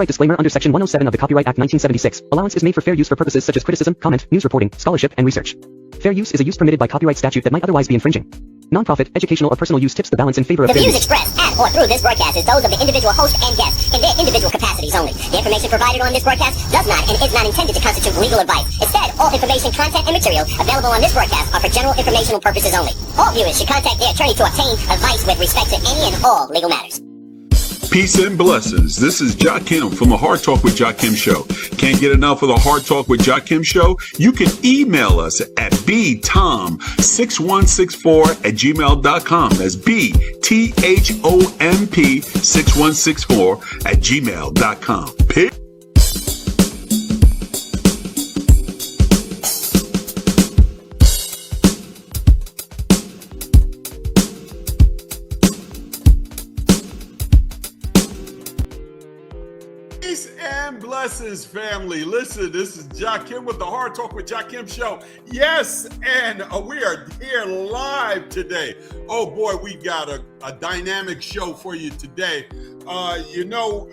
Copyright disclaimer under Section 107 of the Copyright Act 1976. Allowance is made for fair use for purposes such as criticism, comment, news reporting, scholarship, and research. Fair use is a use permitted by copyright statute that might otherwise be infringing. Non-profit, educational, or personal use tips the balance in favor of The fair views use. expressed at or through this broadcast is those of the individual host and guests in their individual capacities only. The information provided on this broadcast does not and is not intended to constitute legal advice. Instead, all information, content, and material available on this broadcast are for general informational purposes only. All viewers should contact their attorney to obtain advice with respect to any and all legal matters. Peace and blessings. This is Jakim from the Hard Talk with Jakim show. Can't get enough of the Hard Talk with Jakim show? You can email us at btom6164@gmail.com. That's bthomp6164@gmail.com. Peace and blessings, family. Listen, this is Jakim with the Hard Talk with Jakim show. Yes, and we are here live today. Oh boy, we got a dynamic show for you today. A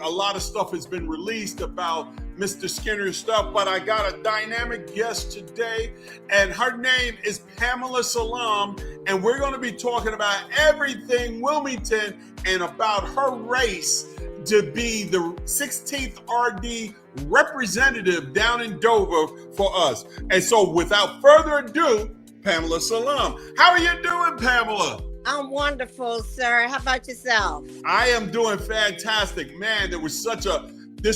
lot of stuff has been released about Mr. Skinner's stuff, but I got a dynamic guest today, and her name is Pamela Salaam, and we're going to be talking about everything Wilmington and about her race to be the 16th RD representative down in Dover for us. And so without further ado, Pamela Salaam. How are you doing, Pamela? I'm wonderful, sir. How about yourself? I am doing fantastic. Man, this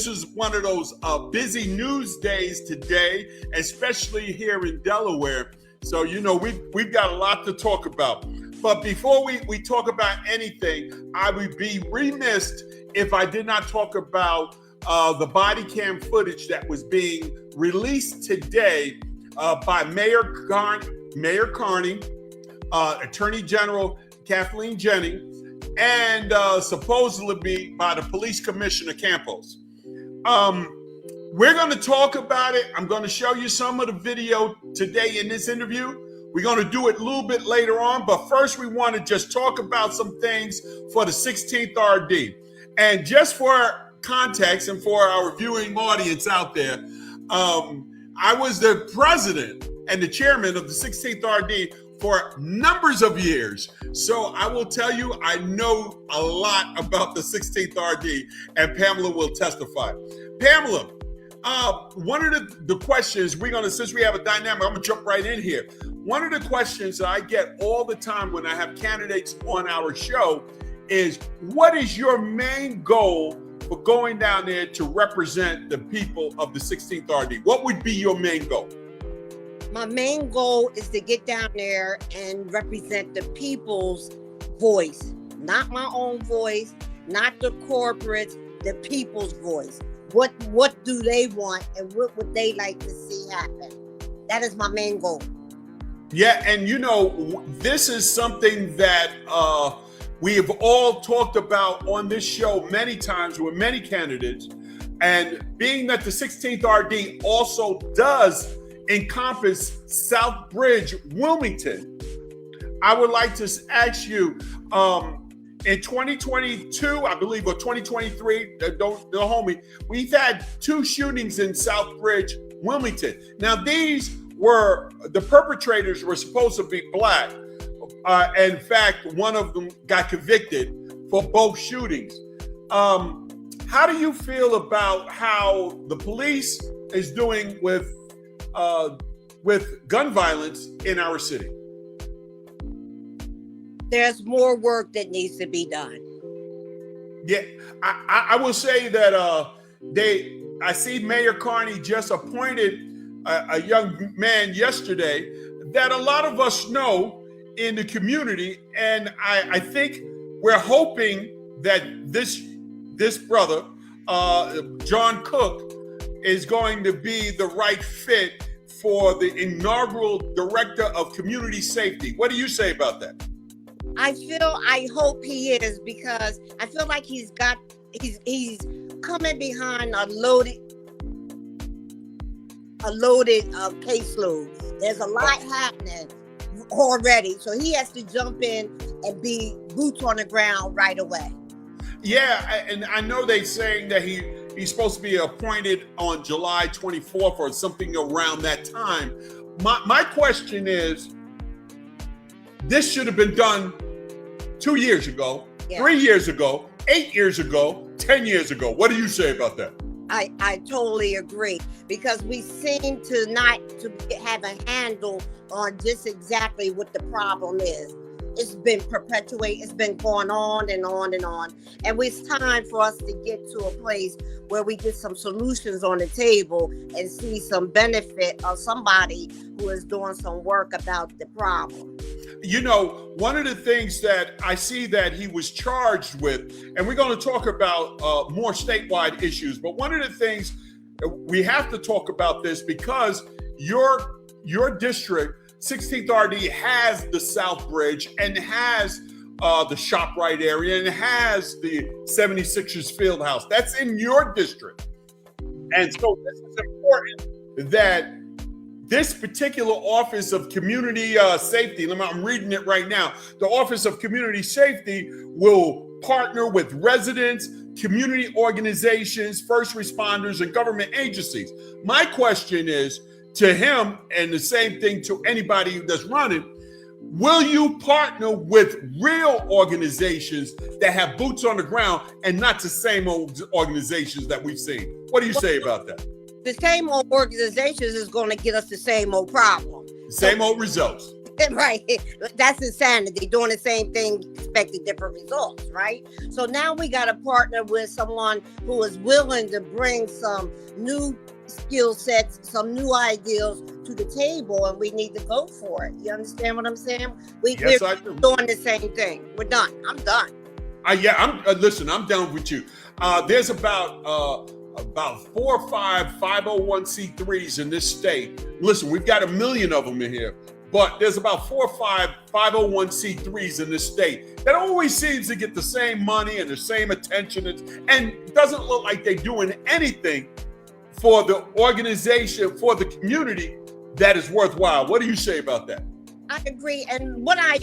is one of those busy news days today, especially here in Delaware. So, we've got a lot to talk about. But before we talk about anything, I would be remiss if I did not talk about the body cam footage that was being released today by Mayor Carney, Attorney General Kathleen Jennings, and supposedly by the Police Commissioner Campos. We're going to talk about it. I'm going to show you some of the video today in this interview. We're going to do it a little bit later on, but first we want to just talk about some things for the 16th RD. And just for context and for our viewing audience out there, I was the president and the chairman of the 16th RD for numbers of years. So I will tell you, I know a lot about the 16th RD, and Pamela will testify. Pamela, one of the questions since we have a dynamic, I'm going to jump right in here. One of the questions that I get all the time when I have candidates on our show is, what is your main goal for going down there to represent the people of the 16th RD? What would be your main goal? My main goal is to get down there and represent the people's voice, not my own voice, not the corporates, the people's voice. What do they want and what would they like to see happen? That is my main goal. Yeah, and this is something that we have all talked about on this show many times with many candidates. And being that the 16th RD also does encompass Southbridge, Wilmington, I would like to ask you, in 2022, I believe, or 2023, don't hold me, we've had 2 shootings in Southbridge, Wilmington. Now, the perpetrators were supposed to be black. In fact, one of them got convicted for both shootings. How do you feel about how the police is doing with gun violence in our city? There's more work that needs to be done. Yeah, I will say that I see Mayor Carney just appointed a young man yesterday that a lot of us know in the community, and I think we're hoping that this brother, John Cook, is going to be the right fit for the inaugural director of community safety. What do you say about that? I hope he is, because I feel like he's coming behind a loaded caseload. There's a lot happening already, so he has to jump in and be boots on the ground right away. Yeah, and I know they're saying that He's supposed to be appointed on July 24th or something around that time. My question is, this should have been done 2 years ago, 3 years ago, 8 years ago, 10 years ago. What do you say about that? I totally agree, because we seem to not to have a handle on just exactly what the problem is. It's been perpetuated. It's been going on and on and on. And it's time for us to get to a place where we get some solutions on the table and see some benefit of somebody who is doing some work about the problem. You know, one of the things that I see that he was charged with, and we're going to talk about more statewide issues, but one of the things we have to talk about this because your district, 16th RD, has the South Bridge and has the ShopRite area and has the 76ers field house. That's in your district. And so this is important that this particular Office of Community Safety, I'm reading it right now, the Office of Community Safety will partner with residents, community organizations, first responders, and government agencies. My question is to him, and the same thing to anybody that's running, will you partner with real organizations that have boots on the ground and not the same old organizations that we've seen? What do you say about that? The same old organizations is going to get us the same old problem. Same old results. Right. That's insanity. Doing the same thing, expecting different results, right? So now we got to partner with someone who is willing to bring some new skill sets, some new ideas to the table, and we need to go for it. You understand what I'm saying? We're doing the same thing. We're done. I'm done. Listen, I'm done with you. There's about 4 or 5 501c3s in this state. Listen, we've got 1 million of them in here, but there's about 4 or 5 501c3s in this state that always seems to get the same money and the same attention, and doesn't look like they're doing anything for the organization, for the community that is worthwhile. What do you say about that? I agree. And what I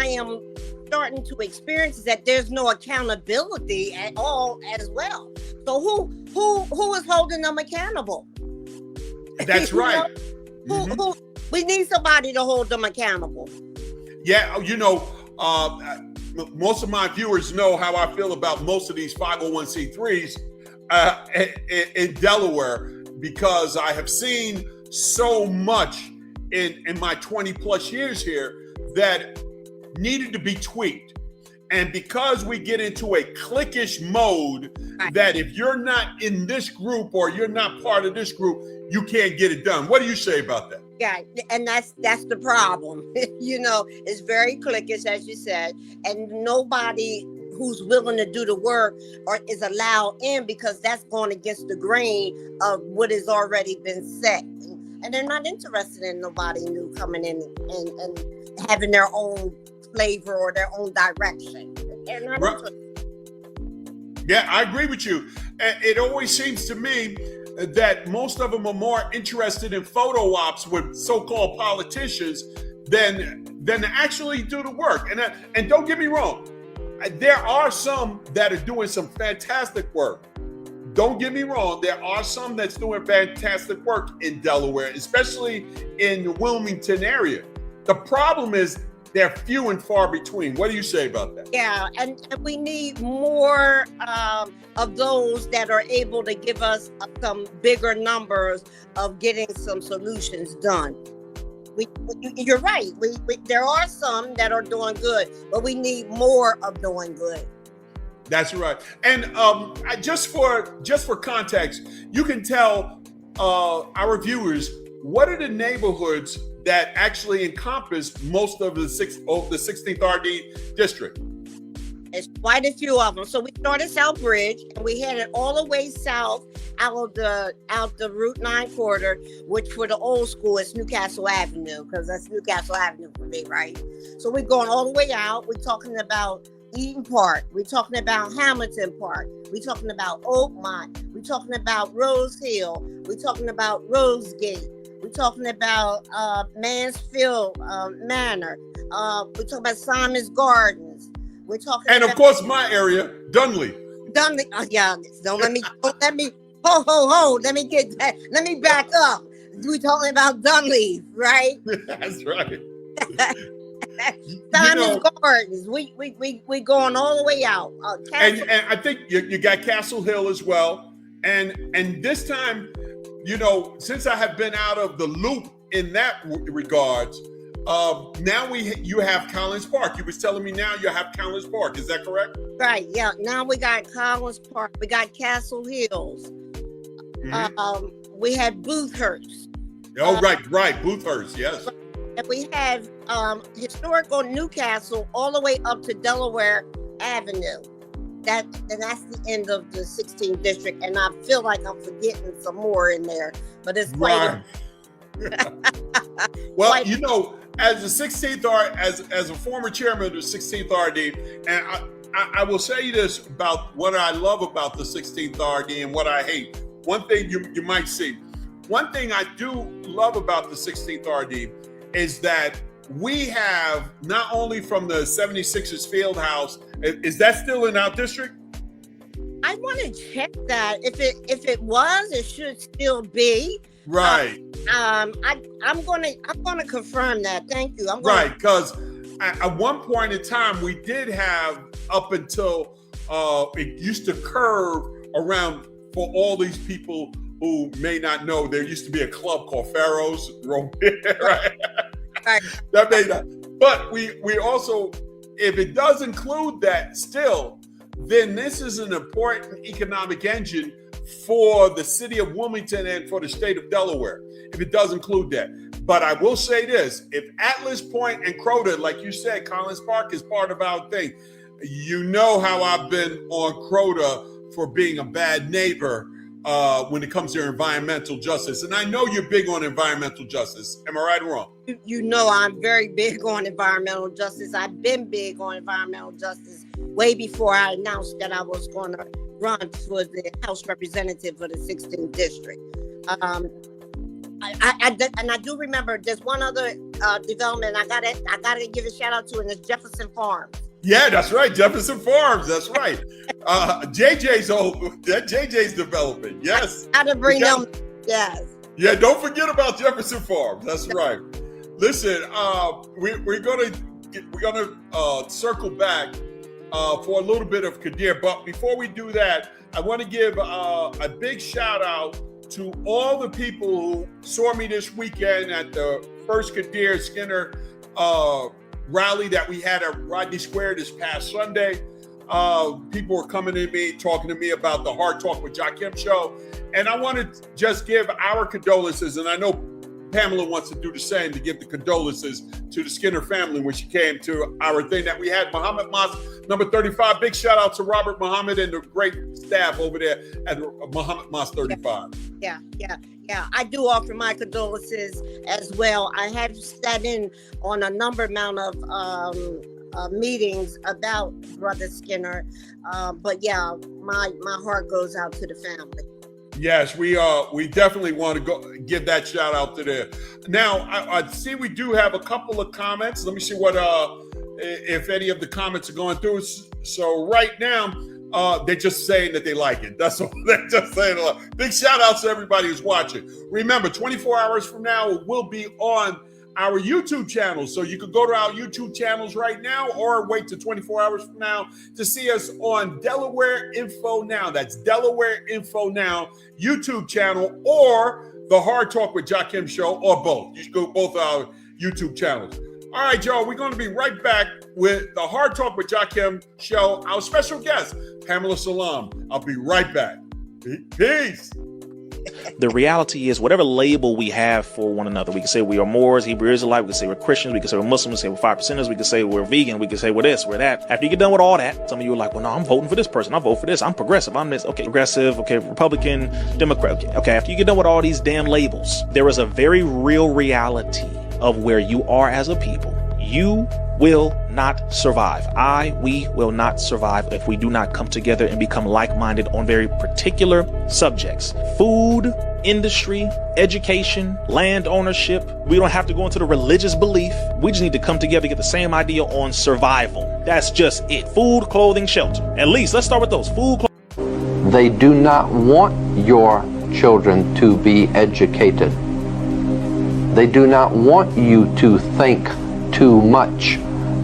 am starting to experience is that there's no accountability at all as well. So who is holding them accountable? That's right. Who we need somebody to hold them accountable. Yeah, you know, most of my viewers know how I feel about most of these 501c3s in Delaware, because I have seen so much in my 20 plus years here that needed to be tweaked. And because we get into a cliquish mode that if you're not in this group or you're not part of this group, you can't get it done. What do you say about that? Yeah, and that's the problem. You know, it's very cliquish, as you said, and nobody who's willing to do the work or is allowed in, because that's going against the grain of what has already been set. And they're not interested in nobody new coming in and having their own flavor or their own direction. They're not interested. Yeah, I agree with you. It always seems to me that most of them are more interested in photo ops with so-called politicians than to actually do the work. And don't get me wrong, there are some that are doing some fantastic work. Don't get me wrong, there are some that's doing fantastic work in Delaware, especially in the Wilmington area. The problem is they're few and far between. What do you say about that? Yeah, and we need more of those that are able to give us some bigger numbers of getting some solutions done. You're right. There are some that are doing good, but we need more of doing good. That's right. And just for context, you can tell our viewers, what are the neighborhoods that actually encompass most of the 16th RD district? There's quite a few of them. So we started South Bridge and we headed all the way south out the Route 9 corridor, which for the old school is Newcastle Avenue, because that's Newcastle Avenue for me, right? So we're going all the way out. We're talking about Eden Park. We're talking about Hamilton Park. We're talking about Oakmont. We're talking about Rose Hill. We're talking about Rose Gate. We're talking about Mansfield Manor. We're talking about Simon's Gardens. We're talking and of course my area, Dunley. Dunleavy. Oh, yeah, don't let me, let me get that. Let me back up. We talking about Dunleavy, right? That's right. Simon's Gardens. We going all the way out. And I think you got Castle Hill as well. And this time, since I have been out of the loop in that regards, now you have Collins Park. You was telling me now you have Collins Park. Is that correct? Right. Yeah. Now we got Collins Park. We got Castle Hills. We have Boothurst. Oh, right. Boothurst. Yes. And we have historical Newcastle all the way up to Delaware Avenue. That's the end of the 16th district, and I feel like I'm forgetting some more in there, but it's quite. Well, as the 16th as a former chairman of the 16th RD, and I will say this about what I love about the 16th RD and what I hate. One thing you might see. One thing I do love about the 16th RD is that we have not only from the 76ers field house, is that still in our district? I want to check that. If it was, it should still be. Right. I'm gonna confirm that. Thank you. Right, because at one point in time we did have up until it used to curve around for all these people who may not know. There used to be a club called Pharaoh's, right? Right. That may not, but we also, if it does include that still, then this is an important economic engine for the city of Wilmington and for the state of Delaware, if it does include that. But I will say this, if Atlas Point and Crota, like you said, Collins Park is part of our thing, you know how I've been on Crota for being a bad neighbor when it comes to environmental justice. And I know you're big on environmental justice. Am I right or wrong? You know I'm very big on environmental justice. I've been big on environmental justice way before I announced that I was going to run for the House representative for the 16th district. I do remember there's one other development I gotta give a shout out to, and it's Jefferson Farms. Yeah, that's right. Jefferson Farms. That's right. JJ's development. Yes. How to bring them. Yes. Yeah. Don't forget about Jefferson Farms. That's right. Listen, we're gonna circle back for a little bit of Kadir, but before we do that, I want to give a big shout out to all the people who saw me this weekend at the first Kadir Skinner rally that we had at Rodney Square this past Sunday. People were coming to me, talking to me about the Hard Talk with Jakim show. And I want to just give our condolences. And I know Pamela wants to do the same, to give the condolences to the Skinner family when she came to our thing that we had. Muhammad Mosque, number 35. Big shout out to Robert Muhammad and the great staff over there at Muhammad Mosque 35. Yeah. I do offer my condolences as well. I have sat in on a number amount of meetings about Brother Skinner. But yeah, my heart goes out to the family. Yes, we definitely want to go give that shout out to them. Now, I see we do have a couple of comments. Let me see what if any of the comments are going through. So right now, they're just saying that they like it. That's all. They're just saying. Big shout out to everybody who's watching. Remember, 24 hours from now, it will be on our YouTube channel. So you could go to our YouTube channels right now or wait till 24 hours from now to see us on Delaware Info Now. That's Delaware Info Now YouTube channel, or the Hard Talk with Jakim show, or both. You should go both our YouTube channels. All right, y'all, we're going to be right back with the Hard Talk with Jakim show. Our special guest, Pamela Salaam. I'll be right back. Peace. The reality is, whatever label we have for one another, we can say we are Moors, Hebrew Israelite, we can say we're Christians, we can say we're Muslims, we can say we're 5%ers, we can say we're vegan, we can say we're this, we're that. After you get done with all that, some of you are like, well, no, I'm voting for this person, I'll vote for this, I'm progressive, I'm this, okay, progressive, okay, Republican, Democrat, okay. After you get done with all these damn labels, there is a very real reality of where you are as a people. You will not survive. We will not survive if we do not come together and become like-minded on very particular subjects. Food, industry, education, land ownership. We don't have to go into the religious belief. We just need to come together, get the same idea on survival. That's just it. Food, clothing, shelter. At least let's start with those. Food, clothing. They do not want your children to be educated. They do not want you to think too much.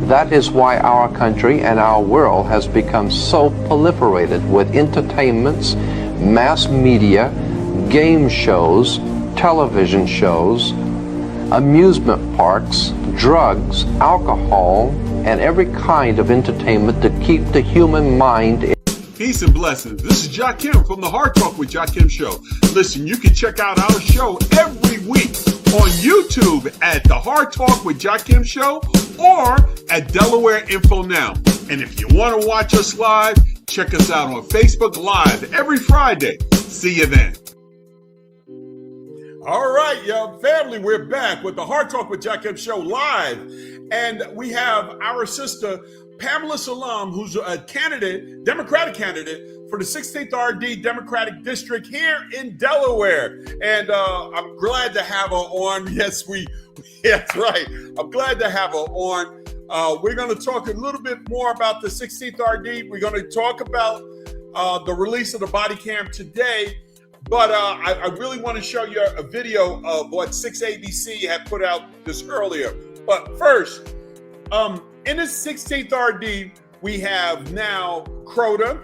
That is why our country and our world has become so proliferated with entertainments, mass media, game shows, television shows, amusement parks, drugs, alcohol, and every kind of entertainment to keep the human mind in. Peace and blessings. This is Jakim from the Hard Talk with Jakim show. Listen, you can check out our show every week on YouTube at the Hard Talk with Jakim show or at Delaware Info Now. And if you want to watch us live, check us out on Facebook Live every Friday. See you then. All right, y'all, family, we're back with the Hard Talk with Jakim show live. And we have our sister, Pamela Salaam, who's a candidate, Democratic candidate for the 16th RD Democratic District here in Delaware. And I'm glad to have her on. Yes, that's right. I'm glad to have her on. We're going to talk a little bit more about the 16th RD. We're going to talk about the release of the body cam today. But I really want to show you a video of what 6ABC had put out this earlier. But first, in the 16th RD, we have now Crota.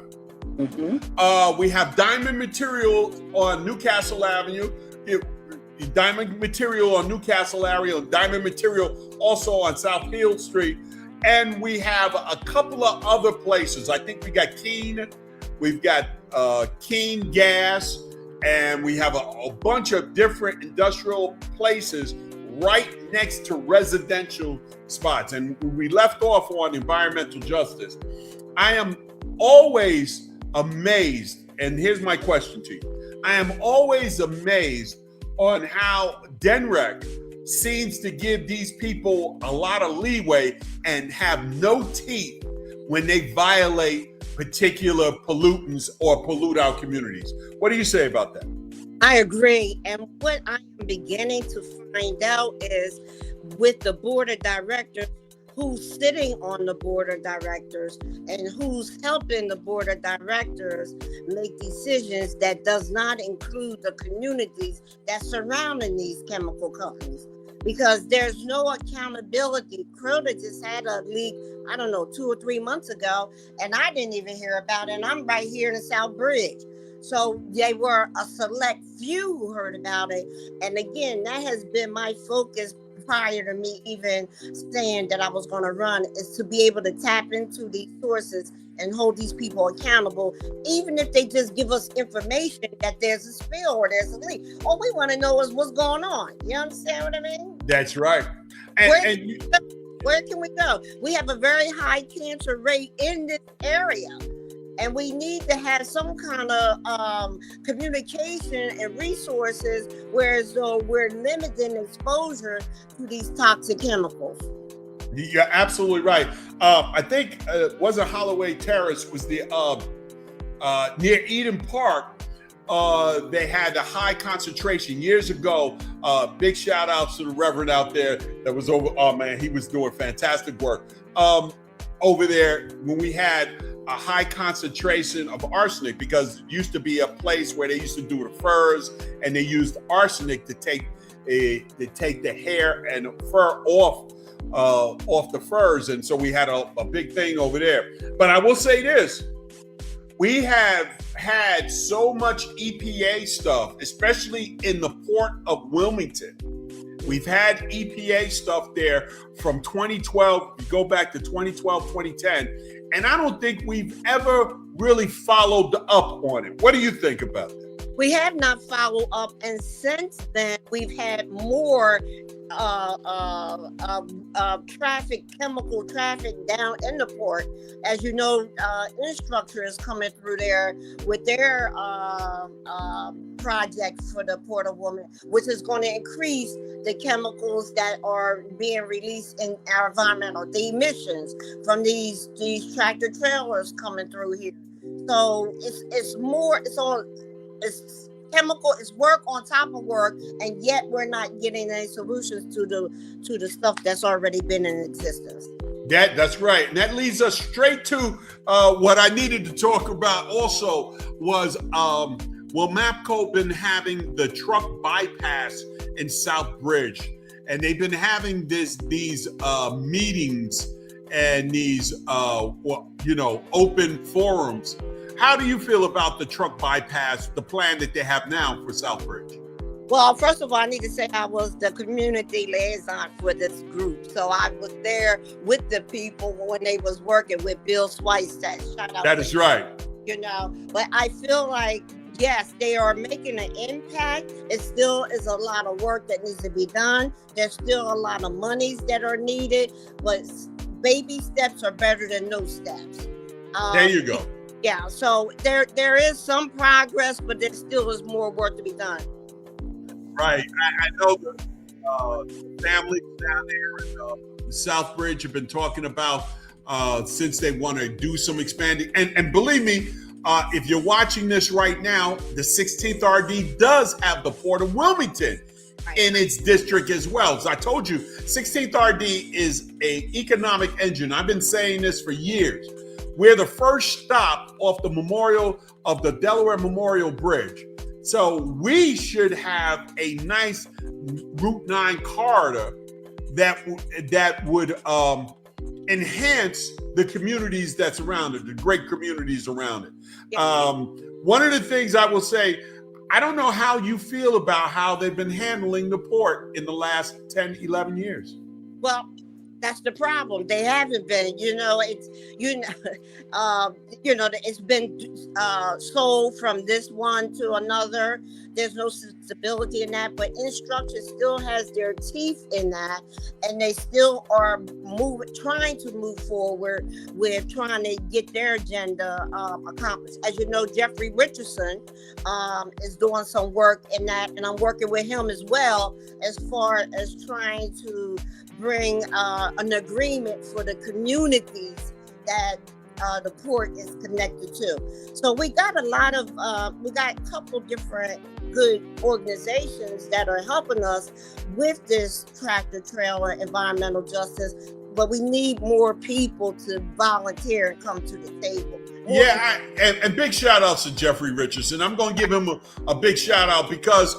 Mm-hmm. We have diamond material on Newcastle Avenue. Diamond material on Newcastle Avenue. Diamond material also on South Hill Street. And we have a couple of other places. I think we got Keene. We've got Keene Gas. And we have a bunch of different industrial places right next to residential spots. And we left off on environmental justice. I am always amazed, and here's my question to you. I am always amazed on how DENREC seems to give these people a lot of leeway and have no teeth when they violate particular pollutants or pollute our communities. What do you say about that? I agree. And what I am beginning to find out is with the board of directors, who's sitting on the board of directors and who's helping the board of directors make decisions that does not include the communities that surrounding these chemical companies. Because there's no accountability. Crota just had a leak, I don't know, 2 or 3 months ago, and I didn't even hear about it. And I'm right here in the South Bridge. So they were a select few who heard about it. And again, that has been my focus prior to me even saying that I was going to run, is to be able to tap into these sources and hold these people accountable, even if they just give us information that there's a spill or there's a leak. All we want to know is what's going on. You understand what I mean? That's right. Where can we go? We have a very high cancer rate in this area. And we need to have some kind of communication and resources, whereas though we're limiting exposure to these toxic chemicals. You're absolutely right. I think wasn't Holloway Terrace was the near Eden Park. They had a high concentration years ago. Big shout outs to the Reverend out there that was over. Oh man, he was doing fantastic work over there when we had a high concentration of arsenic, because it used to be a place where they used to do the furs, and they used arsenic to take the hair and fur off the furs. And so we had a big thing over there. But I will say this, we have had so much EPA stuff, especially in the port of Wilmington. We've had EPA stuff there from 2012, you go back to 2012, 2010, and I don't think we've ever really followed up on it. What do you think about that? We have not followed up, and since then we've had more chemical traffic down in the port. As you know, Infrastructure is coming through there with their project for the Port of Wilmington, which is going to increase the chemicals that are being released in our environmental, the emissions from these tractor trailers coming through here. So it's chemical, it's work on top of work, and yet we're not getting any solutions to the stuff that's already been in existence. That's right. And that leads us straight to what I needed to talk about also was, MAPCO been having the truck bypass in South Bridge. And they've been having these meetings and these, open forums. How do you feel about the truck bypass, the plan that they have now for South Bridge? Well, first of all, I need to say I was the community liaison for this group. So I was there with the people when they was working with Bill Swice. Shout out. That is right. But I feel like, yes, they are making an impact. It still is a lot of work that needs to be done. There's still a lot of monies that are needed, but baby steps are better than no steps. There you go. Yeah, so there is some progress, but there still is more work to be done. Right. I know the families down there in South Bridge have been talking about since they want to do some expanding. And believe me, if you're watching this right now, the 16th RD does have the Port of Wilmington in its district as well. As I told you, 16th RD is an economic engine. I've been saying this for years. We're the first stop off the Delaware Memorial Bridge. So we should have a nice Route 9 corridor that would enhance the communities that's around it, the great communities around it. Yeah. One of the things I will say, I don't know how you feel about how they've been handling the port in the last 10, 11 years. Well, that's the problem. They haven't been, it's been sold from this one to another. There's no stability in that, but instruction still has their teeth in that, and they still are trying to move forward with trying to get their agenda accomplished. As you know, Jeffrey Richardson is doing some work in that, and I'm working with him as well as far as trying to bring an agreement for the communities that the port is connected to. So we got a couple different good organizations that are helping us with this tractor trailer environmental justice, but we need more people to volunteer and come to the table. And big shout outs to Jeffrey Richardson. I'm going to give him a big shout out because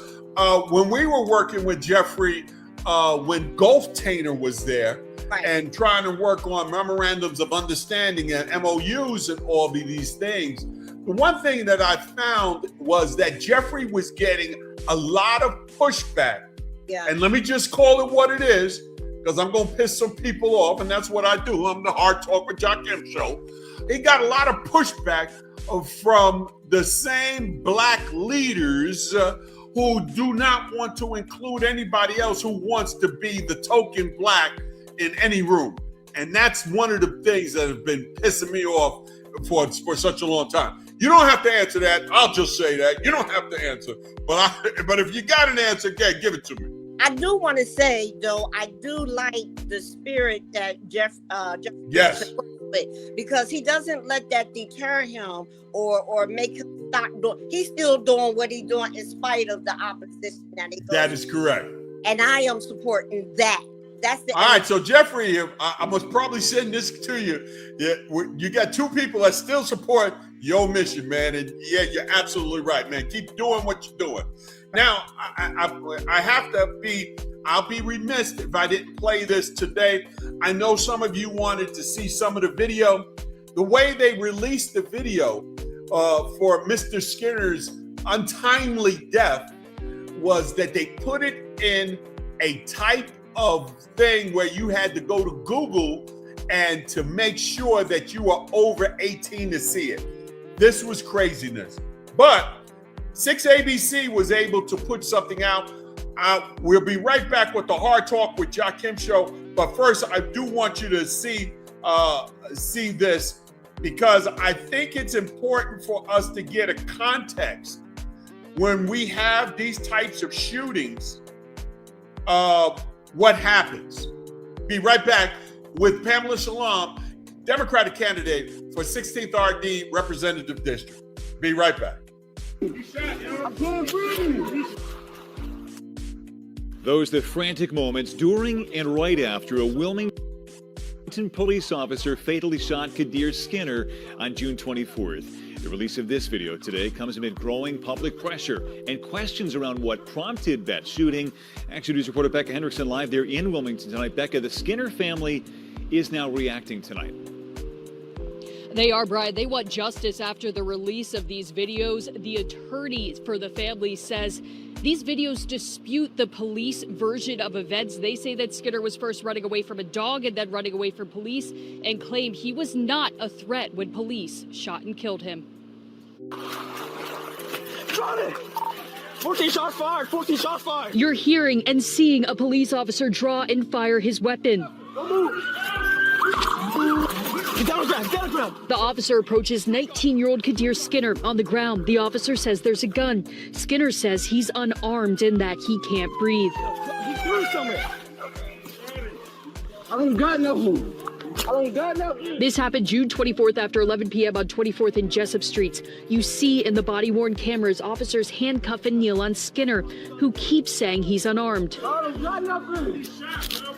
when we were working with Jeffrey, when Gulf Tainer was there, right, and trying to work on memorandums of understanding and MOUs and all of these things, the one thing that I found was that Jeffrey was getting a lot of pushback. Yeah. And let me just call it what it is, because I'm going to piss some people off, and that's what I do. I'm the Hard Talk with Jakim show. He got a lot of pushback from the same black leaders who do not want to include anybody else who wants to be the token black in any room. And that's one of the things that have been pissing me off for such a long time. You don't have to answer that. I'll just say that. You don't have to answer. But if you got an answer, okay, give it to me. I do want to say, though, I do like the spirit that Jeff yes, with, because he doesn't let that deter him or make him stop doing. He's still doing what he's doing in spite of the opposition that is correct. And I am supporting that. That's the all right. So Jeffrey, I must probably send this to you. Yeah, you got two people that still support your mission, man. And yeah, you're absolutely right, man. Keep doing what you're doing. Now, I have to be. I'll be remiss if I didn't play this today. I know some of you wanted to see some of the video. The way they released the video for Mr. Skinner's untimely death was that they put it in a type of thing where you had to go to Google and to make sure that you are over 18 to see it. This was craziness. But 6ABC was able to put something out. We'll be right back with the Hard Talk with Jakim show. But first, I do want you to see this, because I think it's important for us to get a context when we have these types of shootings. What happens? Be right back with Pamela Salaam, Democratic candidate for 16th RD Representative District. Be right back. Those the frantic moments during and right after a Wilmington police officer fatally shot Kadir Skinner on June 24th. The release of this video today comes amid growing public pressure and questions around what prompted that shooting. Action News reporter Becca Hendrickson live there in Wilmington tonight. Becca, the Skinner family is now reacting tonight. They are, Brian. They want justice after the release of these videos. The attorney for the family says these videos dispute the police version of events. They say that Skinner was first running away from a dog and then running away from police, and claim he was not a threat when police shot and killed him. Got it! 14 shots fired! 14 shots fired! You're hearing and seeing a police officer draw and fire his weapon. Don't move! Get down on the ground! Get down on the ground! The officer approaches 19-year-old Kadir Skinner on the ground. The officer says there's a gun. Skinner says he's unarmed and that he can't breathe. He threw something! I don't got nothing! This happened June 24th after 11 p.m. on 24th and Jessup Streets. You see in the body-worn cameras officers handcuff and kneel on Skinner, who keeps saying he's unarmed. I don't got nothing!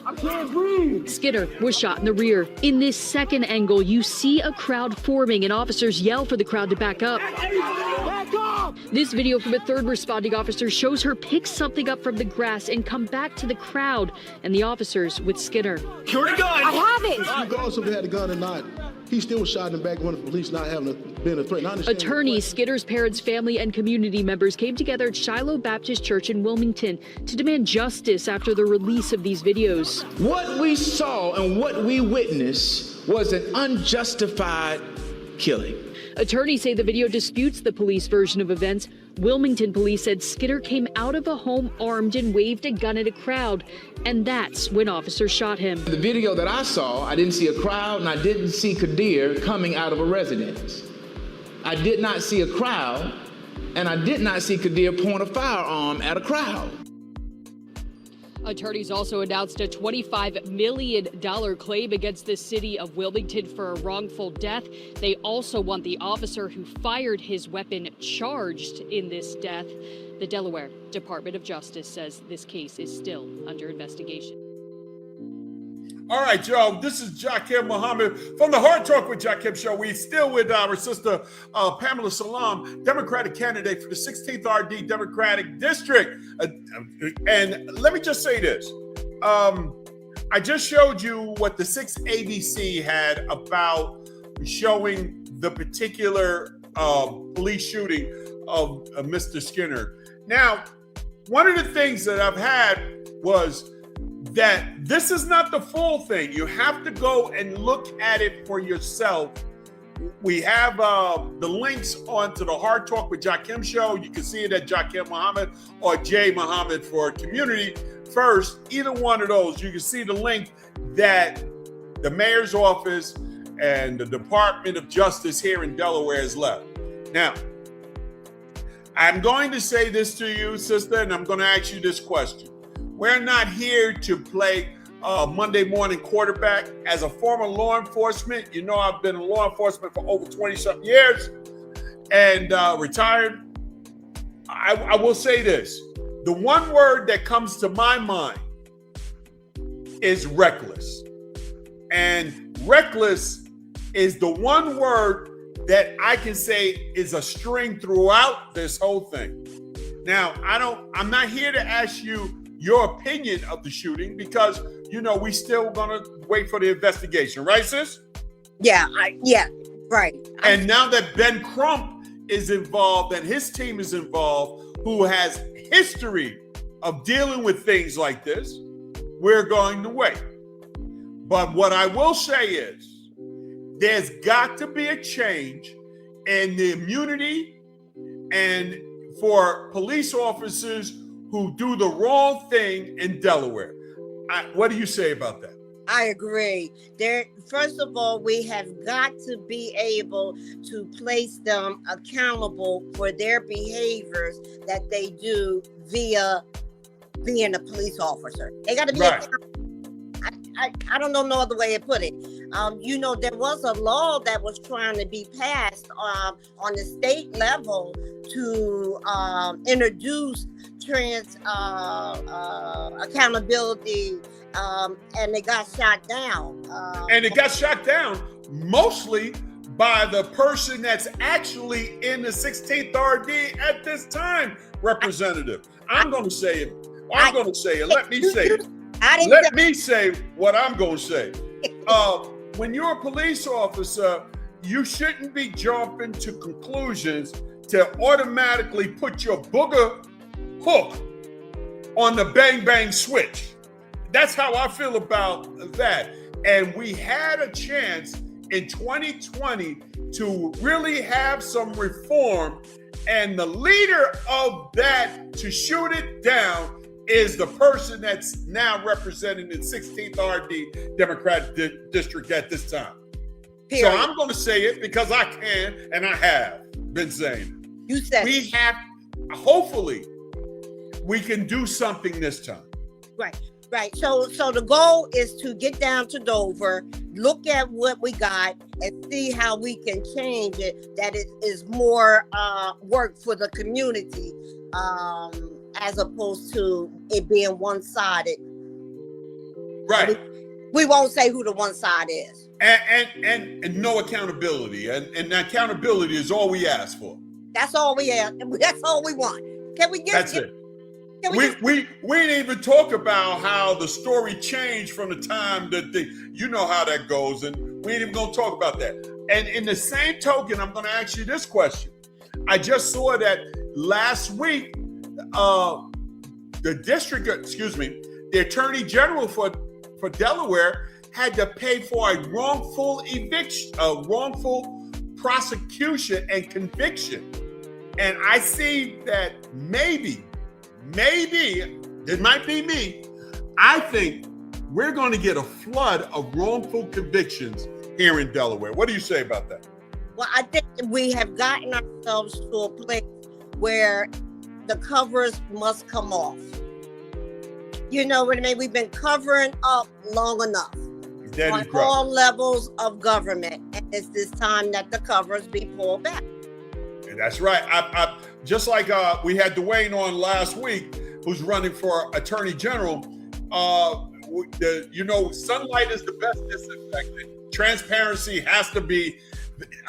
I can't breathe! Skinner was shot in the rear. In this second angle, you see a crowd forming and officers yell for the crowd to back up. Back up! This video from a third responding officer shows her pick something up from the grass and come back to the crowd and the officers with Skinner. Secure the gun! I haven't! Regardless if he had a gun or not, he still was shot in the back when the police not having been a threat. Attorneys, Skinner's parents, family, and community members came together at Shiloh Baptist Church in Wilmington to demand justice after the release of these videos. What we saw and what we witnessed was an unjustified killing. Attorneys say the video disputes the police version of events. Wilmington police said Skinner came out of a home armed and waved a gun at a crowd, and that's when officers shot him. The video that I saw, I didn't see a crowd and I didn't see Kadir coming out of a residence. I did not see a crowd and I did not see Kadir point a firearm at a crowd. Attorneys also announced a $25 million claim against the city of Wilmington for a wrongful death. They also want the officer who fired his weapon charged in this death. The Delaware Department of Justice says this case is still under investigation. All right, y'all. This is Jakim Muhammad from the Hard Talk with Jakim show. We still with our sister Pamela Salaam, Democratic candidate for the 16th RD Democratic District. And let me just say this. I just showed you what the 6 ABC had about showing the particular police shooting of Mr. Skinner. Now, one of the things that I've had was that this is not the full thing. You have to go and look at it for yourself. We have the links onto the Hard Talk with Jakim show. You can see it at Jakim Muhammad or J Muhammad for Community First. Either one of those, you can see the link that the mayor's office and the Department of Justice here in Delaware has left. Now, I'm going to say this to you, sister, and I'm going to ask you this question. We're not here to play Monday morning quarterback. As a former law enforcement, you know I've been in law enforcement for over 20-something years and retired. I will say this. The one word that comes to my mind is reckless. And reckless is the one word that I can say is a string throughout this whole thing. Now, I'm not here to ask you your opinion of the shooting because, you know, we still gonna wait for the investigation, right, sis? Yeah, right. And now that Ben Crump is involved and his team is involved, who has history of dealing with things like this, we're going to wait. But what I will say is there's got to be a change in the immunity and for police officers who do the wrong thing in Delaware. What do you say about that? I agree. First of all, we have got to be able to place them accountable for their behaviors that they do via being a police officer. They got to be accountable. I don't know no other way to put it. You know, there was a law that was trying to be passed on the state level to introduce trans accountability and it got shot down. And it got shot down mostly by the person that's actually in the 16th RD at this time, Representative. I'm going to say it. Let me say it. Let me say what I'm going to say. When you're a police officer, you shouldn't be jumping to conclusions to automatically put your booger hook on the bang bang switch. That's how I feel about that. And we had a chance in 2020 to really have some reform, and the leader of that to shoot it down is the person that's now representing the 16th RD Democratic District at this time. Period. So I'm going to say it because I can, and I have been saying it. You said we have, hopefully, we can do something this time. Right. So the goal is to get down to Dover, look at what we got, and see how we can change it, that it is more work for the community, as opposed to it being one-sided. Right. We won't say who the one side is. And no accountability. And accountability is all we ask for. That's all we ask. That's all we want. Can we get That's it. We didn't even talk about how the story changed from the time that you know how that goes, and we ain't even gonna talk about that. And in the same token, I'm gonna ask you this question. I just saw that last week, the Attorney General for Delaware had to pay for a wrongful eviction, a wrongful prosecution and conviction. And I see that maybe, it might be me, I think we're going to get a flood of wrongful convictions here in Delaware. What do you say about that? Well, I think we have gotten ourselves to a place where the covers must come off. You know what I mean? We've been covering up long enough on all levels of government, and it's this time that the covers be pulled back. That's right. I just like we had Dwayne on last week, who's running for Attorney General. Sunlight is the best disinfectant. Transparency has to be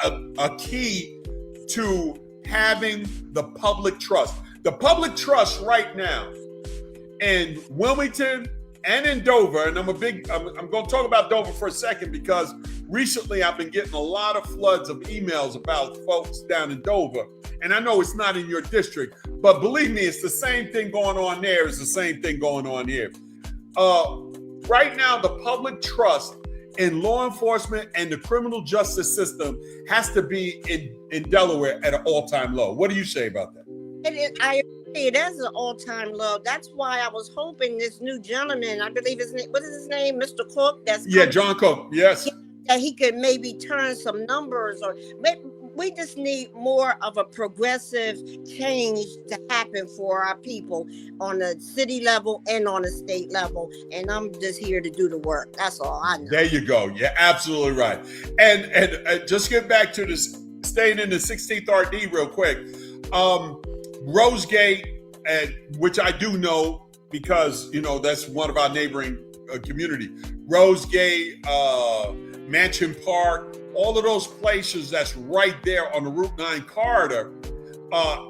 a key to having the public trust. The public trust right now in Wilmington and in Dover, and I'm going to talk about Dover for a second because recently I've been getting a lot of floods of emails about folks down in Dover. And I know it's not in your district, but believe me, it's the same thing going on there as the same thing going on here. Right now, the public trust in law enforcement and the criminal justice system has to be in Delaware at an all-time low. What do you say about that? I agree. It is an all-time low. That's why I was hoping this new gentleman, I believe his name, what is his name? Mr. Cook? John Cook. Yes. That he could maybe turn some numbers, or we just need more of a progressive change to happen for our people on the city level and on the state level. And I'm just here to do the work. That's all I know. There you go. You're absolutely right. And just get back to this, staying in the 16th RD real quick. Rosegate, which I do know because, that's one of our neighboring community. Rosegate, Mansion Park, all of those places that's right there on the Route 9 corridor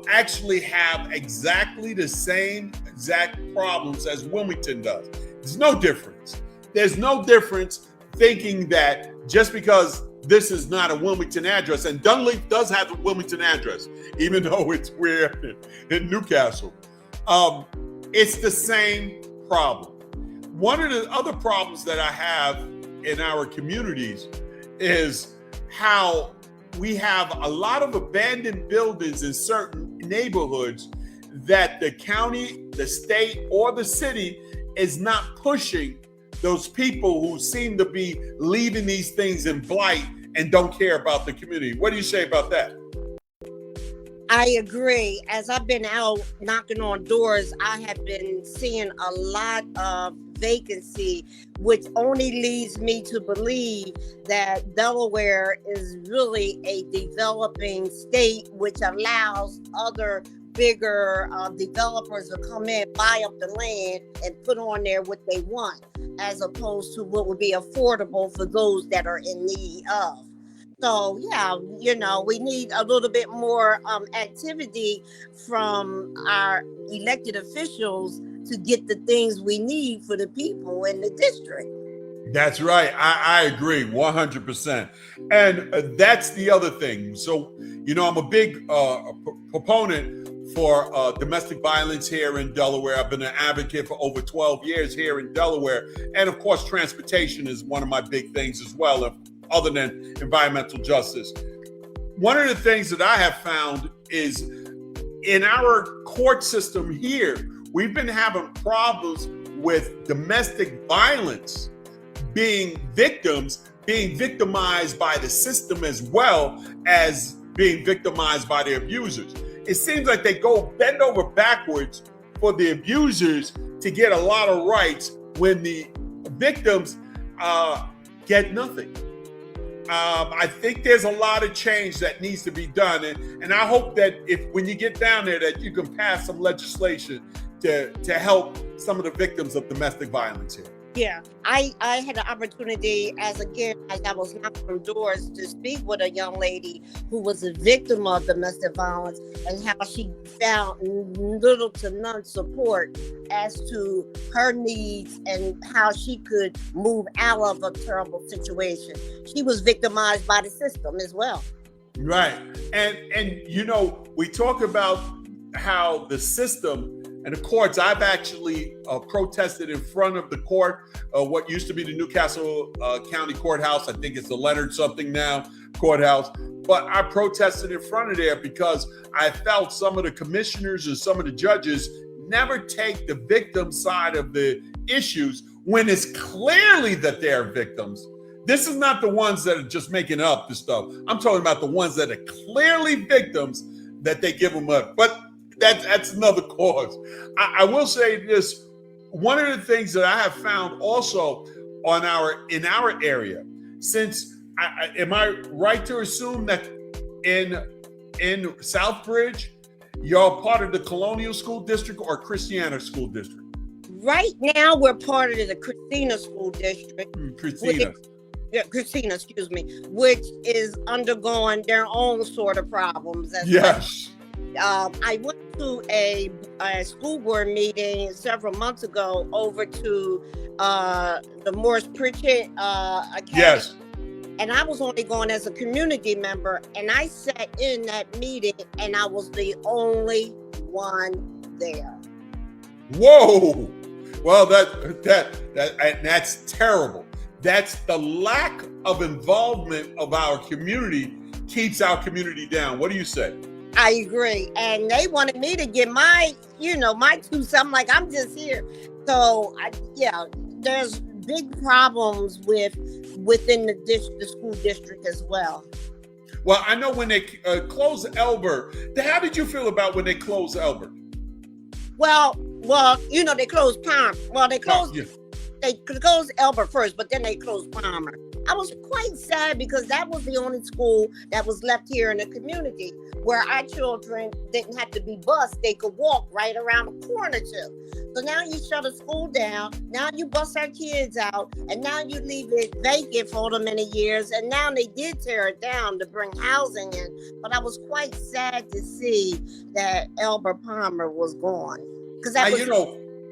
actually have exactly the same exact problems as Wilmington does. There's no difference. There's no difference thinking that just because this is not a Wilmington address, and Dunleavy does have a Wilmington address, even though we're in Newcastle. It's the same problem. One of the other problems that I have in our communities is how we have a lot of abandoned buildings in certain neighborhoods that the county, the state, or the city is not pushing those people who seem to be leaving these things in blight and don't care about the community. What do you say about that? I agree. As I've been out knocking on doors, I have been seeing a lot of vacancy, which only leads me to believe that Delaware is really a developing state, which allows other bigger developers will come in, buy up the land, and put on there what they want, as opposed to what would be affordable for those that are in need of. So yeah, we need a little bit more activity from our elected officials to get the things we need for the people in the district. That's right. I agree 100%. And that's the other thing. So, I'm a big proponent for domestic violence here in Delaware. I've been an advocate for over 12 years here in Delaware. And of course, transportation is one of my big things as well, other than environmental justice. One of the things that I have found is in our court system here, we've been having problems with domestic violence being victimized by the system as well as being victimized by the abusers. It seems like they go bend over backwards for the abusers to get a lot of rights when the victims get nothing. I think there's a lot of change that needs to be done. And I hope that when you get down there that you can pass some legislation to help some of the victims of domestic violence here. Yeah, I had the opportunity as I was knocking on doors to speak with a young lady who was a victim of domestic violence, and how she found little to none support as to her needs and how she could move out of a terrible situation. She was victimized by the system as well. Right. And we talk about how the system and the courts, I've actually protested in front of the court, what used to be the Newcastle County Courthouse. I think it's the Leonard something now courthouse. But I protested in front of there because I felt some of the commissioners and some of the judges never take the victim side of the issues when it's clearly that they're victims. This is not the ones that are just making up the stuff. I'm talking about the ones that are clearly victims that they give them up. But that's another cause. I will say this. One of the things that I have found also in our area, since am I right to assume that in Southbridge, you're part of the Colonial School District or Christiana School District? Right now, we're part of the Christina School District. Christina, excuse me, which is undergoing their own sort of problems. Yes. I went to a school board meeting several months ago over to the Morris Pritchett Academy. Yes. And I was only going as a community member, and I sat in that meeting, and I was the only one there. Whoa! Well, that's terrible. That's the lack of involvement of our community keeps our community down. What do you say? I agree. And they wanted me to get my 2 cents. I'm like, I'm just here. So, there's big problems within the school district as well. Well, I know when they closed Elbert, how did you feel about when they closed Elbert? Well, they closed Palmer. Well, they closed Elbert first, but then they closed Palmer. I was quite sad because that was the only school that was left here in the community where our children didn't have to be bused. They could walk right around the corner to. So now you shut a school down. Now you bust our kids out, and now you leave it vacant for so many years. And now they did tear it down to bring housing in. But I was quite sad to see that Elbert Palmer was gone. Because that was,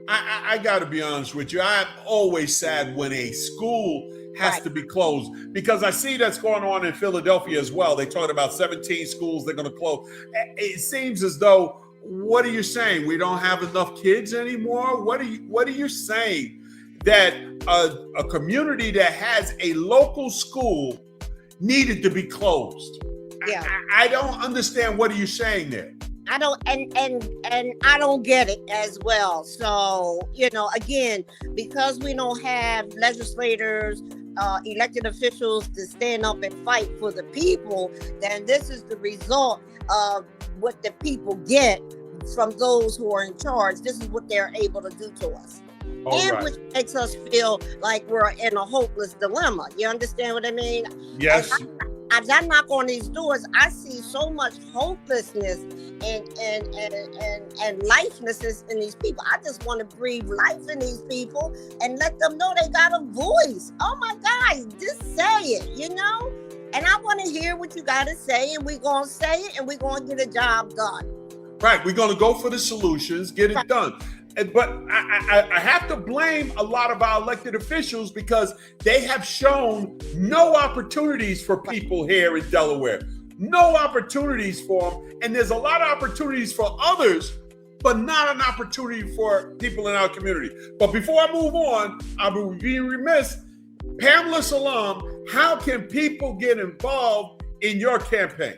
I got to be honest with you. I'm always sad when a school has to be closed, because I see that's going on in Philadelphia as well. They talked about 17 schools they're going to close. It seems as though, what are you saying? We don't have enough kids anymore? What are you saying? That a community that has a local school needed to be closed? Yeah. I don't understand. What are you saying there? I don't, and I don't get it as well. So, again, because we don't have legislators, elected officials to stand up and fight for the people, then this is the result of what the people get from those who are in charge. This is what they're able to do to us. Which makes us feel like we're in a hopeless dilemma. You understand what I mean? Yes. as I knock on these doors, I see so much hopelessness and lifelessness in these people. I just want to breathe life in these people and let them know they got a voice. Oh my God, just say it, you know? And I want to hear what you got to say, and we're going to say it, and we're going to get a job done. Right. We're going to go for the solutions, get it done. But I have to blame a lot of our elected officials because they have shown no opportunities for people here in Delaware. No opportunities for them. And there's a lot of opportunities for others, but not an opportunity for people in our community. But before I move on, I will be remiss. Pamela Salaam, how can people get involved in your campaign?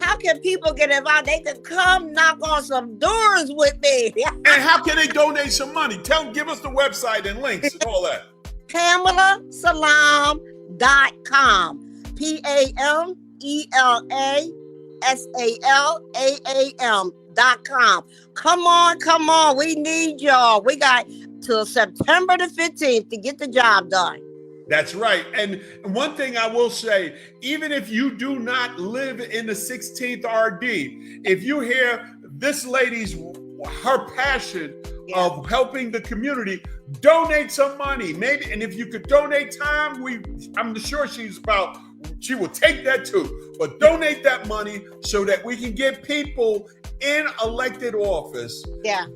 How can people get involved? They can come knock on some doors with me. And how can they donate some money? Give us the website and links and all that. PamelaSalaam.com. PamelaSalaam.com. Come on. We need y'all. We got till September the 15th to get the job done. That's right. And one thing I will say, even if you do not live in the 16th RD, if you hear this lady's, her passion of helping the community, donate some money. Maybe, and if you could donate time, I'm sure she will take that too. But donate that money so that we can get people in elected office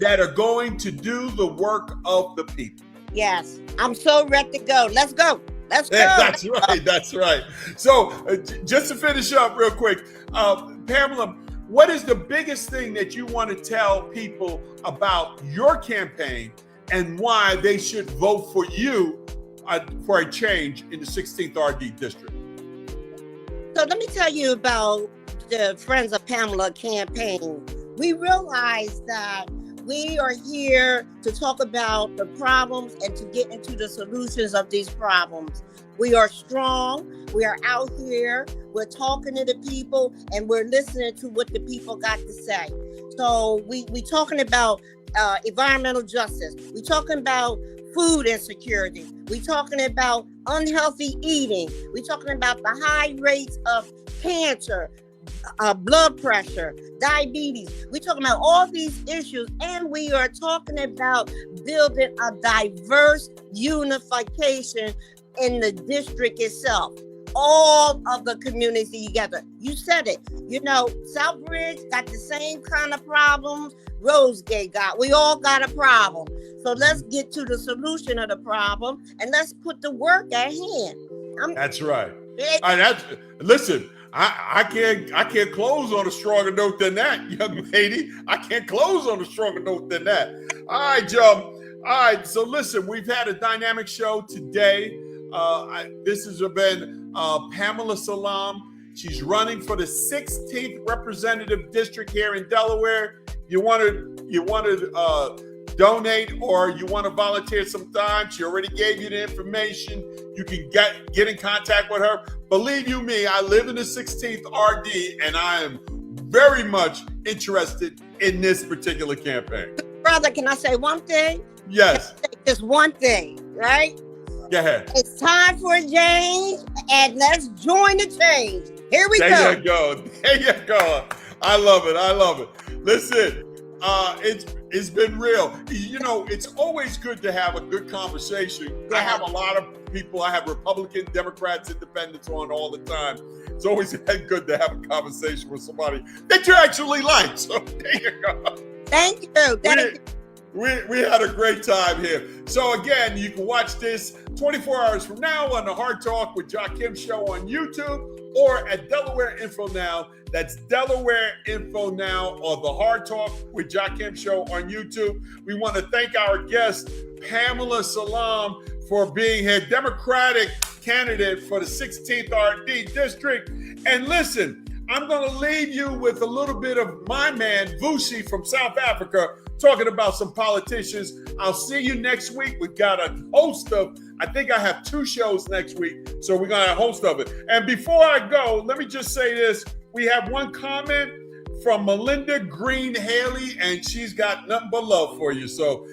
that are going to do the work of the people. Yes, I'm so ready to go. Let's go. Let's go. That's right. That's right. So just to finish up real quick, Pamela, what is the biggest thing that you want to tell people about your campaign and why they should vote for you for a change in the 16th RD district? So let me tell you about the Friends of Pamela campaign. We realize that we are here to talk about the problems and to get into the solutions of these problems. We are strong. We are out here. We're talking to the people and we're listening to what the people got to say. So we talking about environmental justice. We talking about food insecurity. We talking about unhealthy eating. We talking about the high rates of cancer, blood pressure, diabetes. We're talking about all these issues, and we are talking about building a diverse unification in the district itself. All of the community together. You said it. You know, Southbridge got the same kind of problems Rosegate got. We all got a problem. So let's get to the solution of the problem, and let's put the work at hand. That's right. Listen. I can't close on a stronger note than that, young lady. I can't close on a stronger note than that. All right, Joe. All right. So listen, we've had a dynamic show today. This has been Pamela Salaam. She's running for the 16th representative district here in Delaware. You want to donate or you want to volunteer some time? She already gave you the information. You can get in contact with her. Believe you me, I live in the 16th RD, and I am very much interested in this particular campaign. Brother, can I say one thing? Yes. Just one thing, right? Go ahead. It's time for a change, and let's join the change. Here we go. There you go. There you go. I love it. I love it. Listen, it's been real. You know, it's always good to have a good conversation. I have a lot of people. I have Republican, Democrats, Independents on all the time. It's always good to have a conversation with somebody that you actually like. So there you go. Thank you. We had a great time here. So again, you can watch this 24 hours from now on the Hard Talk with Jakim show on YouTube or at Delaware Info Now. That's Delaware Info Now or the Hard Talk with Jakim show on YouTube. We want to thank our guest, Pamela Salaam, for being here, Democratic candidate for the 16th RD district. And listen, I'm going to leave you with a little bit of my man, Vusi from South Africa, talking about some politicians. I'll see you next week. We've got a host of, I think I have 2 shows next week, so we're going to have a host of it. And before I go, let me just say this. We have one comment from Melinda Green Haley, and she's got nothing but love for you. So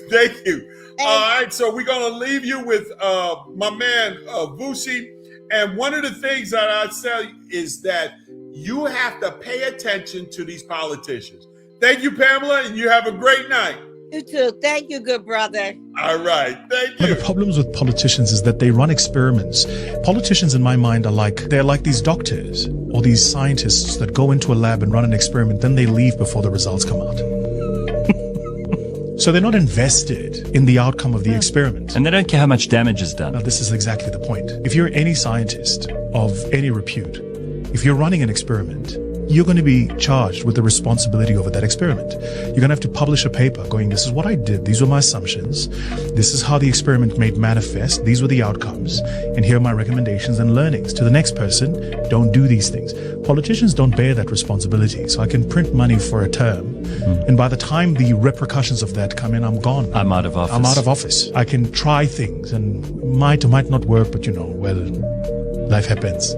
thank you. All right, so we're going to leave you with my man, Vusi. And one of the things that I'd say is that you have to pay attention to these politicians. Thank you, Pamela, and you have a great night. You too. Thank you, good brother. All right. Thank One you. of the problems with politicians is that they run experiments. Politicians, in my mind, they're like these doctors or these scientists that go into a lab and run an experiment, then they leave before the results come out. So they're not invested in the outcome of the experiment. And they don't care how much damage is done. Now, this is exactly the point. If you're any scientist of any repute, if you're running an experiment, you're going to be charged with the responsibility over that experiment. You're going to have to publish a paper going, this is what I did, these were my assumptions, this is how the experiment made manifest, these were the outcomes, and here are my recommendations and learnings. To the next person, don't do these things. Politicians don't bear that responsibility. So I can print money for a term, and by the time the repercussions of that come in, I'm gone. I'm out of office. I'm out of office. I can try things, and might or might not work, but well, life happens.